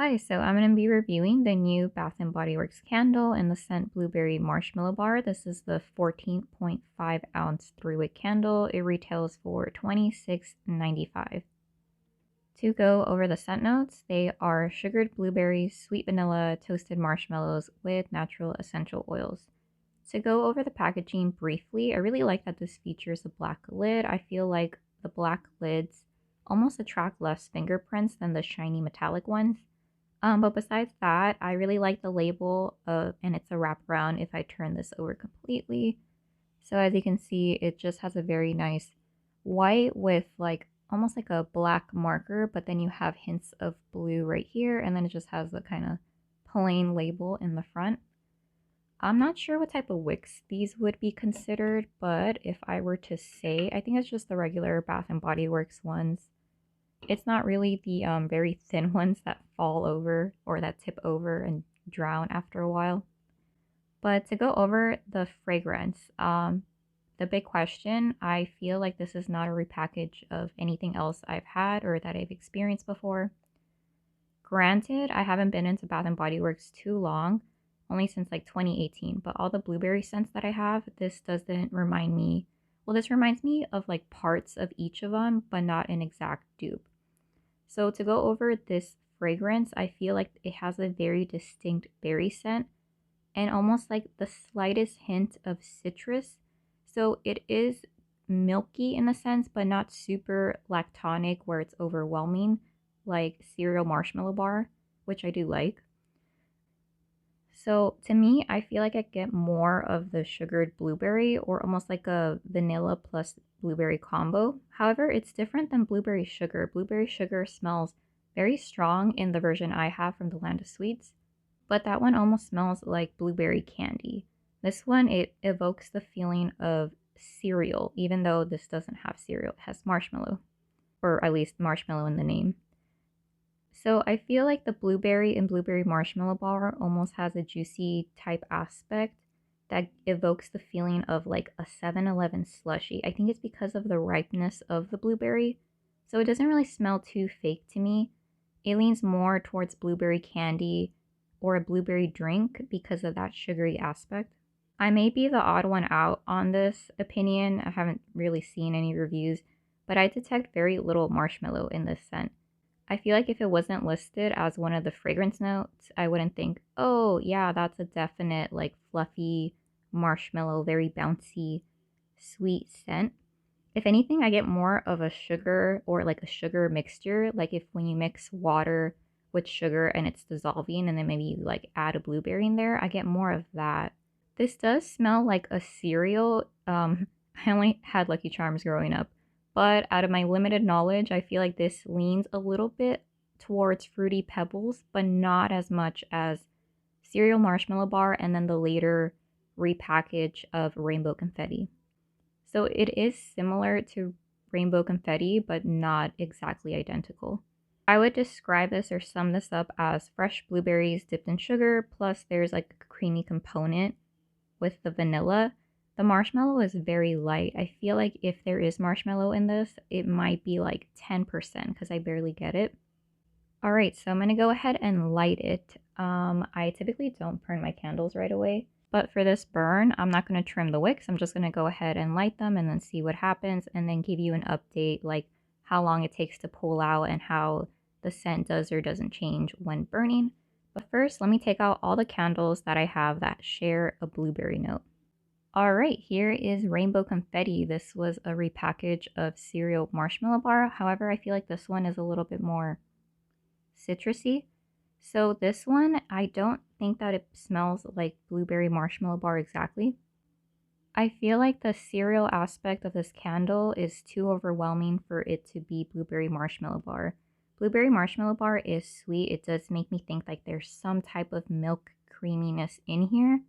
Hi, so I'm going to be reviewing the new Bath and Body Works candle in the scent Blueberry Marshmallow Bar. This is the 14.5 ounce 3-wick candle. It retails for $26.95. To go over the scent notes, they are sugared blueberries, sweet vanilla, toasted marshmallows with natural essential oils. To go over the packaging briefly, I really like that this features a black lid. I feel like the black lids almost attract less fingerprints than the shiny metallic ones. But besides that, I really like the label and it's a wraparound if I turn this over completely. So as you can see, it just has a very nice white with like almost like a black marker, but then you have hints of blue right here, and then it just has the kind of plain label in the front. I'm not sure what type of wicks these would be considered, but if I were to say, I think it's just the regular Bath and Body Works ones. It's not really the very thin ones that fall over or that tip over and drown after a while. But to go over the fragrance, the big question, I feel like this is not a repackage of anything else I've had or that I've experienced before. Granted, I haven't been into Bath and Body Works too long, only since like 2018, but all the blueberry scents that I have, this doesn't remind me, well, this reminds me of like parts of each of them, but not an exact dupe. So to go over this fragrance, I feel like it has a very distinct berry scent and almost like the slightest hint of citrus. So it is milky in a sense, but not super lactonic where it's overwhelming, like cereal marshmallow bar, which I do like. So to me, I feel like I get more of the sugared blueberry or almost like a vanilla plus blueberry combo. However, it's different than blueberry sugar. Blueberry sugar smells very strong in the version I have from the Land of Sweets, but that one almost smells like blueberry candy. This one, it evokes the feeling of cereal, even though this doesn't have cereal. It has marshmallow, or at least marshmallow in the name. So I feel like the blueberry and blueberry marshmallow bar almost has a juicy type aspect that evokes the feeling of like a 7-Eleven slushie. I think it's because of the ripeness of the blueberry. So it doesn't really smell too fake to me. It leans more towards blueberry candy or a blueberry drink because of that sugary aspect. I may be the odd one out on this opinion. I haven't really seen any reviews, but I detect very little marshmallow in this scent. I feel like if it wasn't listed as one of the fragrance notes, I wouldn't think, oh, yeah, that's a definite, like, fluffy marshmallow, very bouncy, sweet scent. If anything, I get more of a sugar or like a sugar mixture. Like if when you mix water with sugar and it's dissolving and then maybe you like add a blueberry in there, I get more of that. This does smell like a cereal. I only had Lucky Charms growing up, but out of my limited knowledge, I feel like this leans a little bit towards Fruity Pebbles, but not as much as Cereal Marshmallow Bar and then the later repackage of Rainbow Confetti. So it is similar to Rainbow Confetti, but not exactly identical. I would describe this or sum this up as fresh blueberries dipped in sugar, plus there's like a creamy component with the vanilla. The marshmallow is very light. I feel like if there is marshmallow in this, it might be like 10% because I barely get it. All right, so I'm going to go ahead and light it. I typically don't burn my candles right away, but for this burn, I'm not going to trim the wicks. I'm just going to go ahead and light them and then see what happens and then give you an update like how long it takes to pull out and how the scent does or doesn't change when burning. But first, let me take out all the candles that I have that share a blueberry note. All right, here is Rainbow Confetti. This was a repackage of Cereal Marshmallow Bar. However, I feel like this one is a little bit more citrusy. So this one, I don't think that it smells like blueberry marshmallow bar exactly. I feel like the cereal aspect of this candle is too overwhelming for it to be blueberry marshmallow bar. Blueberry marshmallow bar is sweet. It does make me think like there's some type of milk creaminess in here,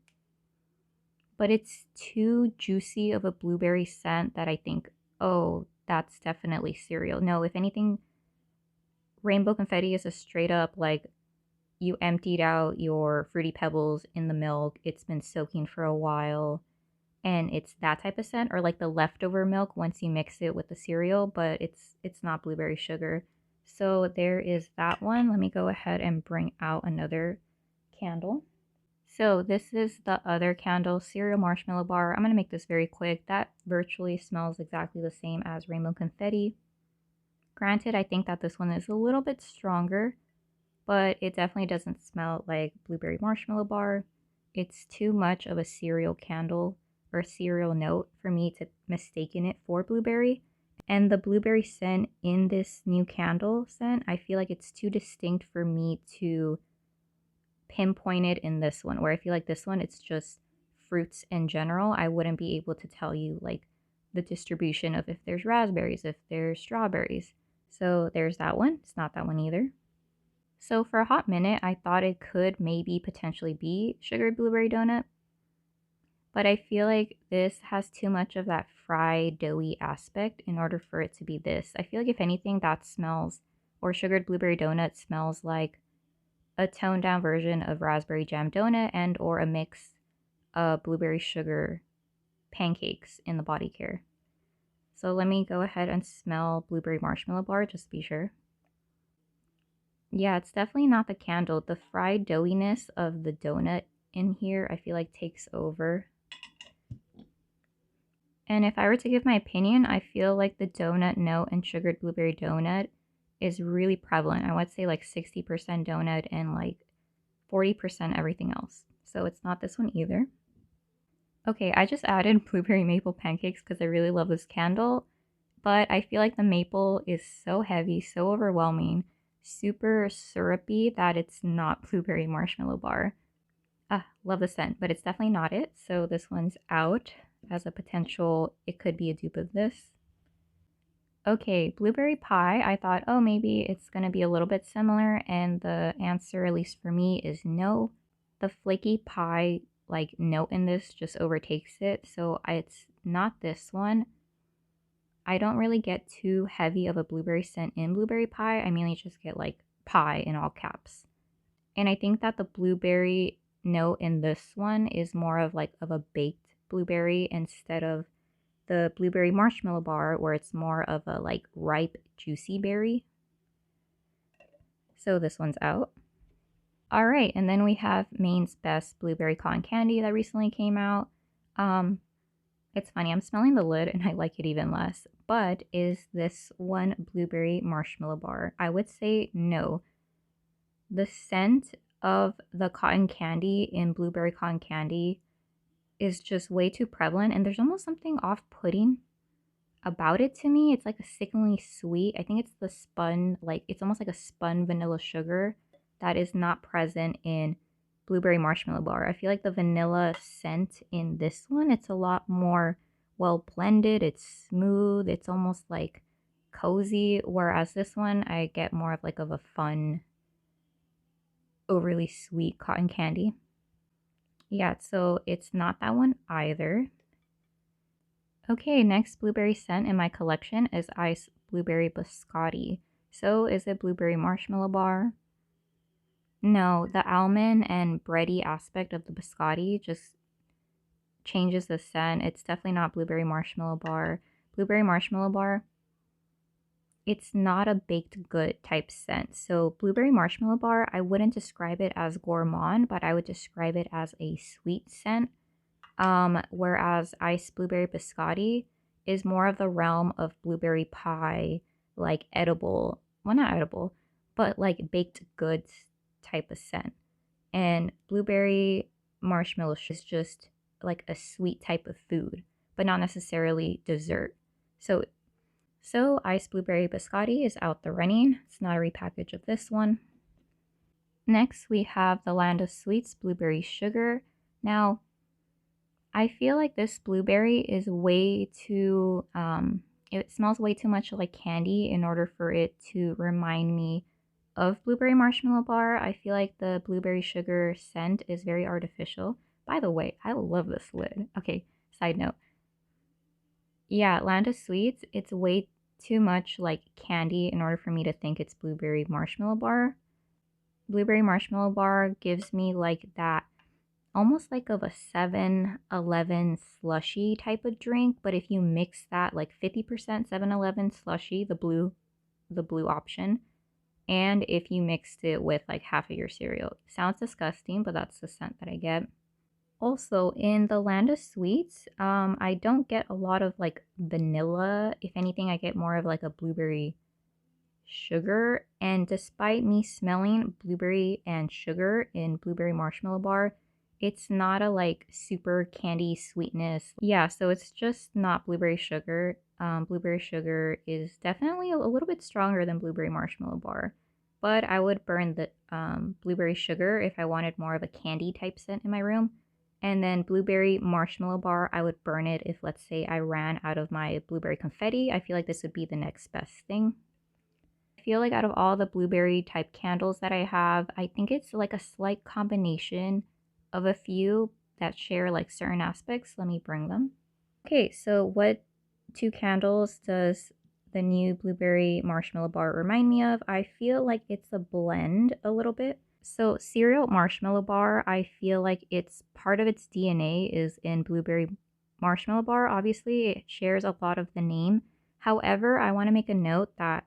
but it's too juicy of a blueberry scent that I think, oh, that's definitely cereal. No, if anything, Rainbow Confetti is a straight up like you emptied out your Fruity Pebbles in the milk, it's been soaking for a while, and it's that type of scent, or like the leftover milk once you mix it with the cereal, but it's not blueberry sugar. So there is that one. Let me go ahead and bring out another candle. So this is the other candle, cereal marshmallow bar. I'm going to make this very quick. That virtually smells exactly the same as rainbow confetti. Granted, I think that this one is a little bit stronger, but it definitely doesn't smell like blueberry marshmallow bar. It's too much of a cereal candle or cereal note for me to mistaken it for blueberry. And the blueberry scent in this new candle scent, I feel like it's too distinct for me to pinpoint it in this one, where I feel like this one, it's just fruits in general. I wouldn't be able to tell you like the distribution of if there's raspberries, if there's strawberries. So there's that one. It's not that one either. So for a hot minute, I thought it could maybe potentially be sugared blueberry donut, but I feel like this has too much of that fried doughy aspect in order for it to be this. I feel like if anything, that smells, or sugared blueberry donut smells like a toned down version of raspberry jam donut and or a mix of blueberry sugar pancakes in the body care. So let me go ahead and smell blueberry marshmallow bar just to be sure. Yeah, it's definitely not the candle. The fried doughiness of the donut in here, I feel like takes over. And if I were to give my opinion, I feel like the donut note and sugared blueberry donut is really prevalent. I would say like 60% donut and like 40% everything else. So it's not this one either. Okay, I just added blueberry maple pancakes because I really love this candle, but I feel like the maple is so heavy, so overwhelming, super syrupy that it's not blueberry marshmallow bar. Ah, love the scent, but it's definitely not it. So this one's out as a potential, it could be a dupe of this. Okay, blueberry pie, I thought, oh, maybe it's going to be a little bit similar, and the answer, at least for me, is no. The flaky pie, like, note in this just overtakes it, so it's not this one. I don't really get too heavy of a blueberry scent in blueberry pie. I mainly just get, like, pie in all caps. And I think that the blueberry note in this one is more of, like, of a baked blueberry instead of the blueberry marshmallow bar where it's more of a like ripe juicy berry. So this one's out. All right, and then we have Maine's Best Blueberry Cotton Candy that recently came out. It's funny, I'm smelling the lid and I like it even less, but is this one blueberry marshmallow bar? I would say no. The scent of the cotton candy in blueberry cotton candy is just way too prevalent, and there's almost something off-putting about it to me. It's like a sickeningly sweet. I think it's the spun, like it's almost like a spun vanilla sugar that is not present in blueberry marshmallow bar. I feel like the vanilla scent in this one, it's a lot more well blended. It's smooth. It's almost like cozy. Whereas this one, I get more of like of a fun, overly sweet cotton candy. Yeah, so it's not that one either. Okay, next blueberry scent in my collection is Ice Bluberry Biscotti. So is it blueberry marshmallow bar? No, the almond and bready aspect of the biscotti just changes the scent. It's definitely not blueberry marshmallow bar. Blueberry marshmallow bar, it's not a baked good type scent. So blueberry marshmallow bar, I wouldn't describe it as gourmand, but I would describe it as a sweet scent. Whereas Ice Blueberry Biscotti is more of the realm of blueberry pie, like edible, well, not edible, but like baked goods type of scent. And blueberry marshmallow is just like a sweet type of food, but not necessarily dessert. So Ice Blueberry Biscotti is out the running. It's not a repackage of this one. Next, we have the Land of Sweets Blueberry Sugar. Now, I feel like this blueberry is way too, it smells way too much like candy in order for it to remind me of blueberry marshmallow bar. I feel like the blueberry sugar scent is very artificial. By the way, I love this lid. Okay, side note. Yeah, Land of Sweets, it's way too much like candy in order for me to think it's blueberry marshmallow bar. Blueberry marshmallow bar gives me like that almost like of a 7-Eleven slushy type of drink, but if you mix that like 50% 7-Eleven slushy, the blue option, and if you mixed it with like half of your cereal. Sounds disgusting, but that's the scent that I get. Also, in the land of sweets, I don't get a lot of like vanilla. If anything, I get more of like a blueberry sugar. And despite me smelling blueberry and sugar in Blueberry Marshmallow Bar, it's not a like super candy sweetness. Yeah, so it's just not blueberry sugar. Blueberry sugar is definitely a little bit stronger than Blueberry Marshmallow Bar, but I would burn the blueberry sugar if I wanted more of a candy type scent in my room. And then Blueberry Marshmallow Bar, I would burn it if, let's say, I ran out of my blueberry confetti. I feel like this would be the next best thing. I feel like out of all the blueberry type candles that I have, I think it's like a slight combination of a few that share like certain aspects. Let me bring them. Okay, so what two candles does the new Blueberry Marshmallow Bar remind me of? I feel like it's a blend a little bit. So Cereal Marshmallow Bar, I feel like it's part of its DNA is in Blueberry Marshmallow Bar. Obviously, it shares a lot of the name. However, I want to make a note that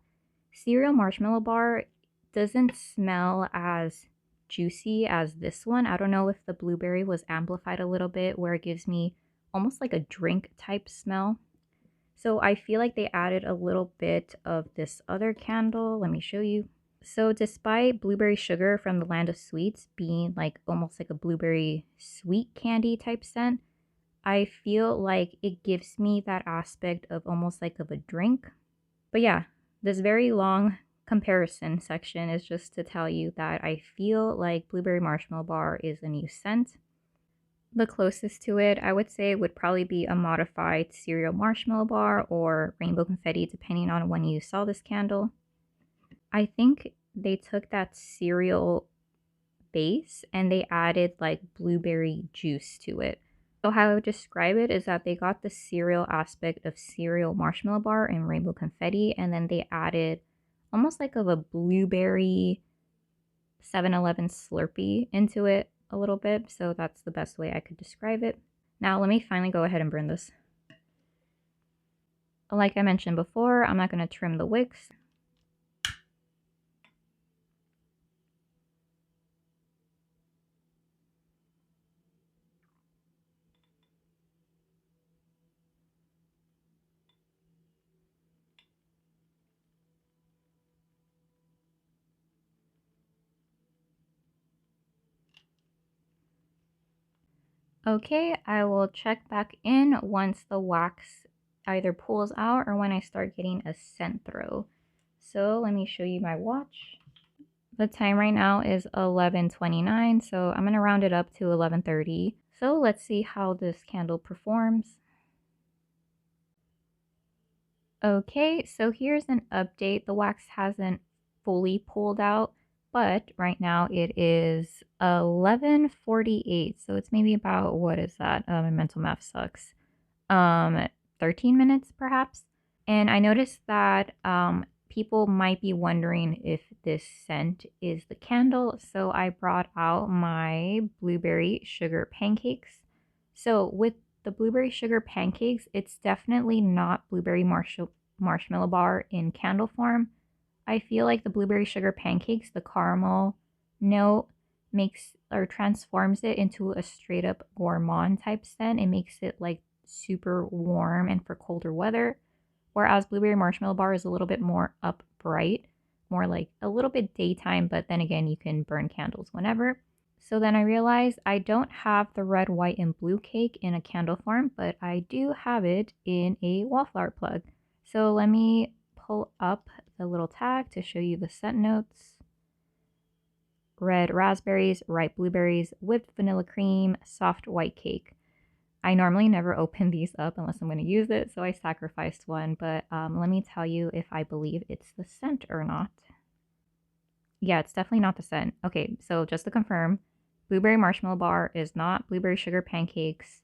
Cereal Marshmallow Bar doesn't smell as juicy as this one. I don't know if the blueberry was amplified a little bit where it gives me almost like a drink type smell. So I feel like they added a little bit of this other candle. Let me show you. So despite blueberry sugar from the land of sweets being like almost like a blueberry sweet candy type scent, I feel like it gives me that aspect of almost like of a drink. But yeah, this very long comparison section is just to tell you that I feel like Blueberry Marshmallow Bar is a new scent. The closest to it, I would say, would probably be a modified Cereal Marshmallow Bar or Rainbow Confetti, depending on when you saw this candle. I think they took that cereal base and they added like blueberry juice to it. So how I would describe it is that they got the cereal aspect of Cereal Marshmallow Bar and Rainbow Confetti, and then they added almost like of a blueberry 7-Eleven Slurpee into it a little bit. So that's the best way I could describe it. Now let me finally go ahead and burn this. Like I mentioned before, I'm not going to trim the wicks. Okay, I will check back in once the wax either pulls out or when I start getting a scent throw. So let me show you my watch. The time right now is 11:29, so I'm going to round it up to 11:30. So let's see how this candle performs. Okay, so here's an update. The wax hasn't fully pulled out, but right now it is 11:48. So it's maybe about, what is that? My mental math sucks. 13 minutes perhaps. And I noticed that people might be wondering if this scent is the candle. So I brought out my blueberry sugar pancakes. So with the blueberry sugar pancakes, it's definitely not blueberry marshmallow bar in candle form. I feel like the blueberry sugar pancakes, the caramel note makes or transforms it into a straight up gourmand type scent. It makes it like super warm and for colder weather. Whereas blueberry marshmallow bar is a little bit more upright, more like a little bit daytime, but then again, you can burn candles whenever. So then I realized I don't have the red, white, and blue cake in a candle form, but I do have it in a wallflower plug. So let me pull up the little tag to show you the scent notes. Red raspberries, ripe blueberries, whipped vanilla cream, soft white cake. I normally never open these up unless I'm going to use it, so I sacrificed one, but let me tell you if I believe it's the scent or not. Yeah, it's definitely not the scent. Okay, so just to confirm, Blueberry Marshmallow Bar is not blueberry sugar pancakes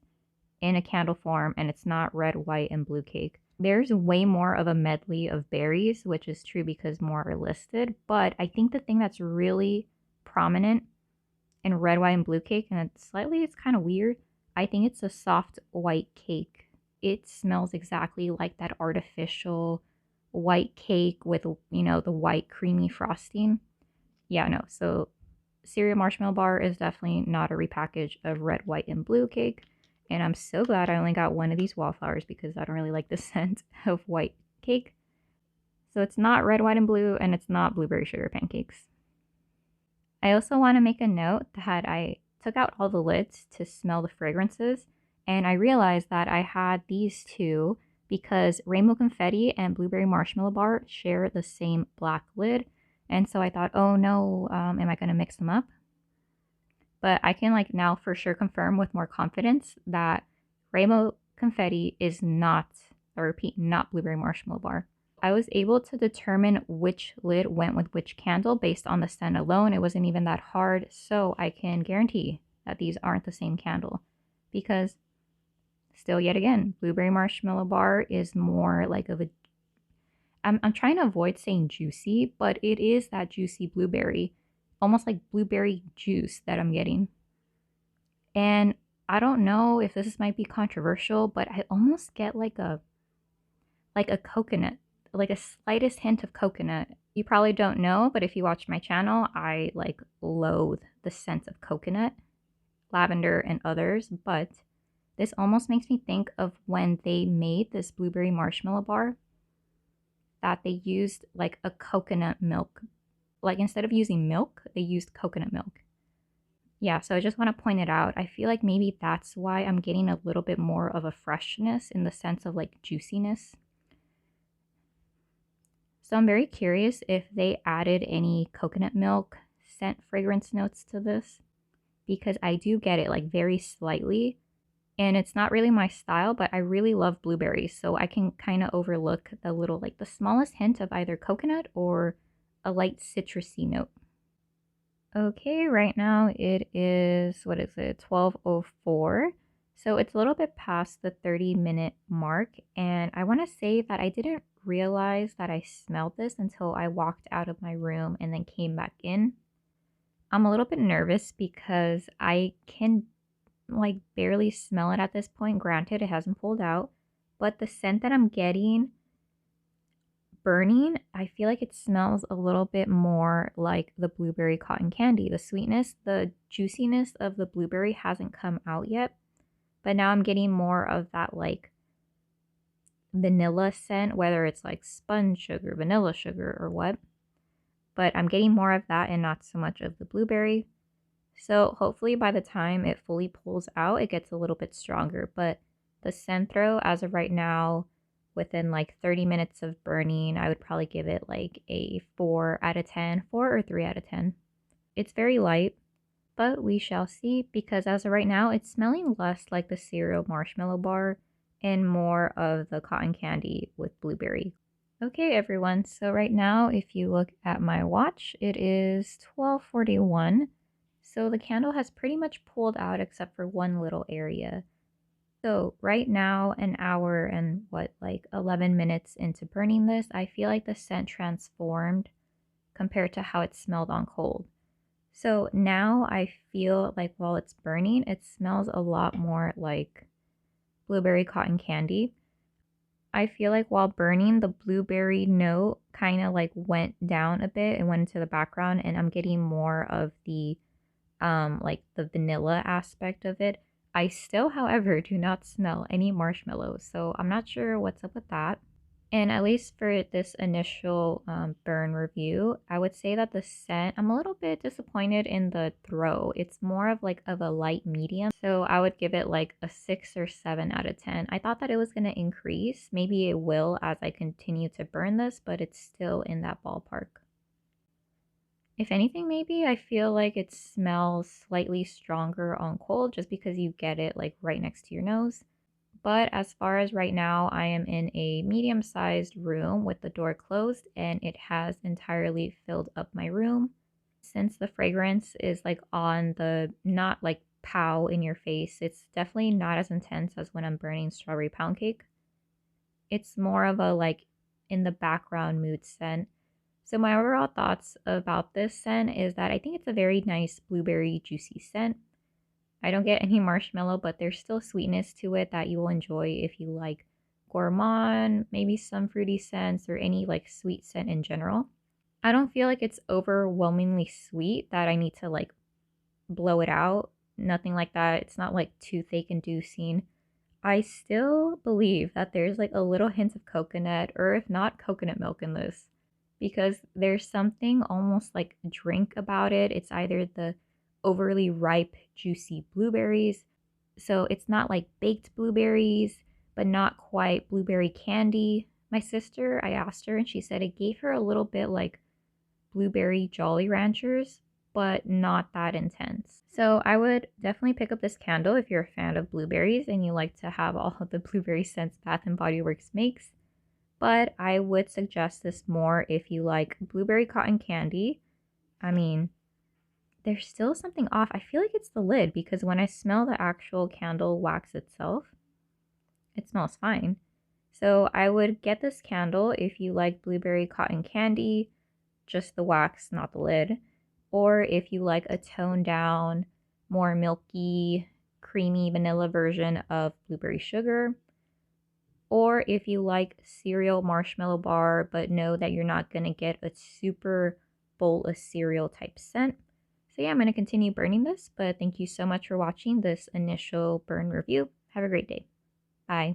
in a candle form, and it's not red, white, and blue cake. There's way more of a medley of berries, which is true because more are listed, but I think the thing that's really prominent in red, white, and blue cake, and it's kind of weird, I think it's a soft white cake. It smells exactly like that artificial white cake with, you know, the white creamy frosting. Yeah, no. So cereal marshmallow bar is definitely not a repackage of red, white, and blue cake. And I'm so glad I only got one of these wallflowers because I don't really like the scent of white cake. So it's not red, white, and blue, and it's not blueberry sugar pancakes. I also want to make a note that I took out all the lids to smell the fragrances, and I realized that I had these two because Rainbow Confetti and Blueberry Marshmallow Bar share the same black lid. And so I thought, oh no, am I going to mix them up? But I can like now for sure confirm with more confidence that Rainbow Confetti is not, I repeat, not Blueberry Marshmallow Bar. I was able to determine which lid went with which candle based on the scent alone. It wasn't even that hard, so I can guarantee that these aren't the same candle because still yet again, Blueberry Marshmallow Bar is more like of a I'm trying to avoid saying juicy, but it is that juicy blueberry, almost like blueberry juice that I'm getting. And I don't know if this might be controversial, but I almost get like a coconut, like a slightest hint of coconut. You probably don't know, but if you watch my channel, I like loathe the scent of coconut, lavender, and others, but this almost makes me think of when they made this blueberry marshmallow bar that they used like a coconut milk. Like instead of using milk, they used coconut milk. Yeah, so I just want to point it out. I feel like maybe that's why I'm getting a little bit more of a freshness in the sense of like juiciness. So I'm very curious if they added any coconut milk scent fragrance notes to this because I do get it like very slightly. And it's not really my style, but I really love blueberries. So I can kind of overlook the little, like the smallest hint of either coconut or a light citrusy note. Okay, right now it is, what is it, 12:04. So it's a little bit past the 30-minute mark. And I want to say that I didn't realize that I smelled this until I walked out of my room and then came back in. I'm a little bit nervous because I can like barely smell it at this point. Granted, it hasn't pulled out, but the scent that I'm getting burning, I feel like it smells a little bit more like the blueberry cotton candy. The sweetness, the juiciness of the blueberry hasn't come out yet, but now I'm getting more of that like vanilla scent, whether it's like sponge sugar, vanilla sugar, or what. But I'm getting more of that and not so much of the blueberry. So hopefully by the time it fully pulls out, it gets a little bit stronger. But the Centro, as of right now, within like 30 minutes of burning, I would probably give it like a 4 out of 10, 4 or 3 out of 10. It's very light, but we shall see because as of right now, it's smelling less like the cereal marshmallow bar and more of the cotton candy with blueberry. Okay, everyone, so right now, if you look at my watch, it is 12:41. So the candle has pretty much pulled out except for one little area. So right now, an hour and what, like 11 minutes into burning this, I feel like the scent transformed compared to how it smelled on cold. So now I feel like while it's burning, it smells a lot more like blueberry cotton candy. I feel like while burning, the blueberry note kind of like went down a bit and went into the background, and I'm getting more of the like the vanilla aspect of it. I still, however, do not smell any marshmallows, so I'm not sure what's up with that. And at least for this initial burn review, I would say that the scent, I'm a little bit disappointed in the throw. It's more of like of a light medium. So I would give it like a 6 or 7 out of 10. I thought that it was going to increase. Maybe it will as I continue to burn this, but it's still in that ballpark. If anything, maybe I feel like it smells slightly stronger on cold just because you get it like right next to your nose. But as far as right now, I am in a medium-sized room with the door closed and it has entirely filled up my room. Since the fragrance is like on the, not like pow in your face, it's definitely not as intense as when I'm burning strawberry pound cake. It's more of a like in the background mood scent. So my overall thoughts about this scent is that I think it's a very nice blueberry juicy scent. I don't get any marshmallow, but there's still sweetness to it that you will enjoy if you like gourmand, maybe some fruity scents or any like sweet scent in general. I don't feel like it's overwhelmingly sweet that I need to like blow it out. Nothing like that. It's not like toothache inducing. I still believe that there's like a little hint of coconut, or if not, coconut milk in this, because there's something almost like drink about it. It's either the overly ripe, juicy blueberries, so it's not like baked blueberries, but not quite blueberry candy. My sister, I asked her, and she said it gave her a little bit like blueberry Jolly Ranchers, but not that intense. So I would definitely pick up this candle if you're a fan of blueberries and you like to have all of the blueberry scents Bath and Body Works makes. But I would suggest this more if you like blueberry cotton candy. I mean, there's still something off. I feel like it's the lid because when I smell the actual candle wax itself, it smells fine. So I would get this candle if you like blueberry cotton candy, just the wax, not the lid. Or if you like a toned down, more milky, creamy vanilla version of blueberry sugar. Or if you like cereal marshmallow bar, but know that you're not going to get a super bowl of cereal type scent. So yeah, I'm going to continue burning this, but thank you so much for watching this initial burn review. Have a great day. Bye.